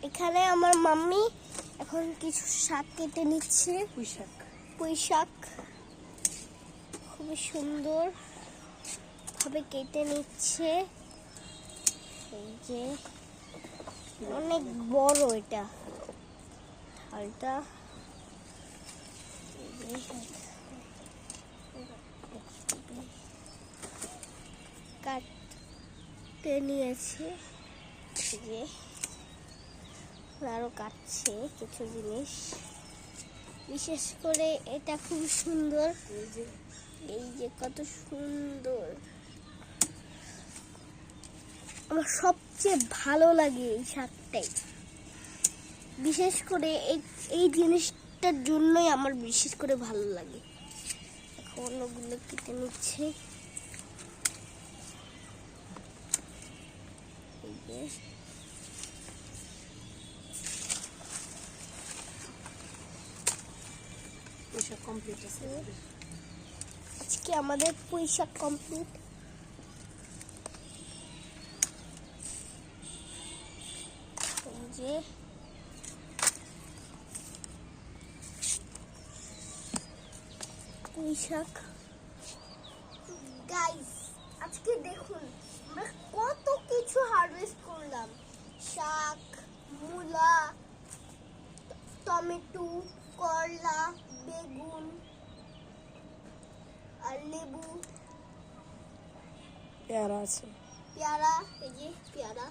এখানে আমার মাম্মি এখন কিছু শাক কেটে নিচ্ছে। পুঁই শাক খুবই সুন্দর ভাবে কেটে নিচ্ছে। এই যে অনেক বড় এটা হালটা, কাটতে নিয়েছে। যে আরো কাটছে কিছু জিনিস, বিশেষ করে এটা খুব সুন্দর। এই যে কত সুন্দর, আমার সবচেয়ে ভালো লাগে এই শাকটাই। বিশেষ করে এই জিনিসটার জন্যই আমার বিশেষ করে ভালো লাগে। এখন ওগুলো কেটে নিচ্ছে। আজকে আমাদের পুঁই শাক কমপ্লিট। এই যে পুঁই শাক। গাইস আজকে দেখুন আমরা কত কিছু হারভেস্ট করলাম। শাক, মূলা, টমেটো, করলা, বেগুন আর লেবু, পেয়ারা আছে। পেয়ারা, এই যে পেয়ারা।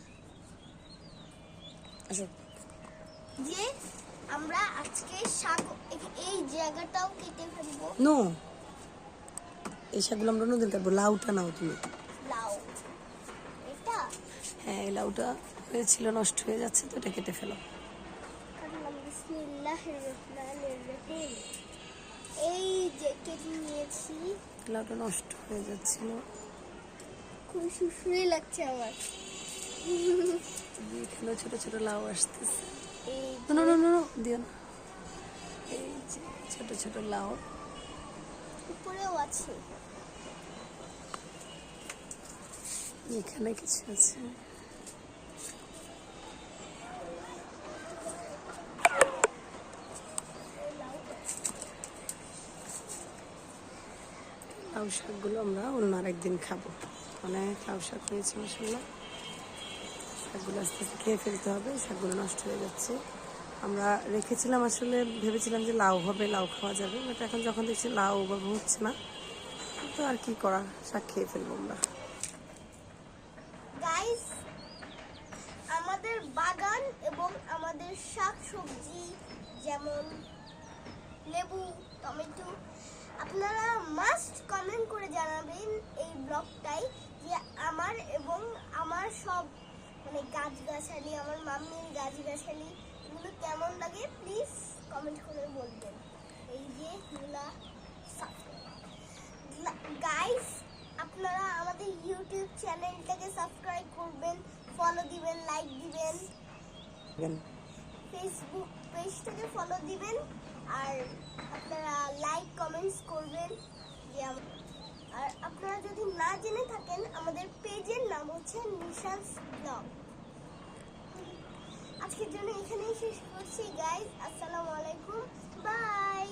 যে আমরা আজকে শাক এই জায়গাটাও কেটে ফেলবো। নো, এই শাকগুলো আমরা নদীর কাটবো। লাউটা নাও তুমি। লাউ এটা? হ্যাঁ, এই লাউটা হয়েছিল, নষ্ট হয়ে যাচ্ছে, তো এটা কেটে ফেলো। বিসমিল্লাহির রহমানির রহিম। এই যে কেটে নিয়েছি। লাউটা নষ্ট হয়ে যাচ্ছিল, খুব সুস্বাদু লাগছে আমার। এখানে ছোট ছোট লাউ আসতেছে। এই নো নো নো নো, দিও না। এই যে ছোট ছোট লাউ উপরেও আছে। এখানে কিছু আছে। লাউ শাকগুলো আমরা অন্য আরেকদিন খাবো। অনেক লাউ শাক হয়েছে মাশাআল্লাহ। শাকগুলো আস্তে আস্তে খেয়ে ফেলতে হবে, শাকগুলো নষ্ট হয়ে যাচ্ছে। আমরা রেখেছিলাম, আসলে ভেবেছিলাম যে লাউ হবে, লাউ খাওয়া যাবে, বাট এখন যখন দেখছি লাউ ওভাবে হচ্ছে না, তো আর কি করা, শাক খেয়ে ফেলবো আমরা। গাইস আমাদের বাগান এবং আমাদের শাক সবজি যেমন লেবু, টমেটো, আপনারা মাস্ট কমেন্ট করে জানাবেন এই ব্লগটাই যে আমার এবং আমার সব মানে গাছগাছালি, আমার মাম্মির গাছগাছালি এগুলো কেমন লাগে প্লিজ কমেন্ট করে বলবেন। এই যে মূলা। গাইস আপনারা আমাদের ইউটিউব চ্যানেলটাকে সাবস্ক্রাইব করবেন, ফলো দিবেন, লাইক দিবেন, ফেসবুক পেজটাকে ফলো দিবেন, আর আপনারা লাইক কমেন্টস করবেন। আর আপনারা যদি না জেনে থাকেন আমাদের পেজের নাম হচ্ছে নিশাস ব্লগ। আজকের জন্য এখানেই শেষ করছি গাইস। আসসালামু আলাইকুম, বাই।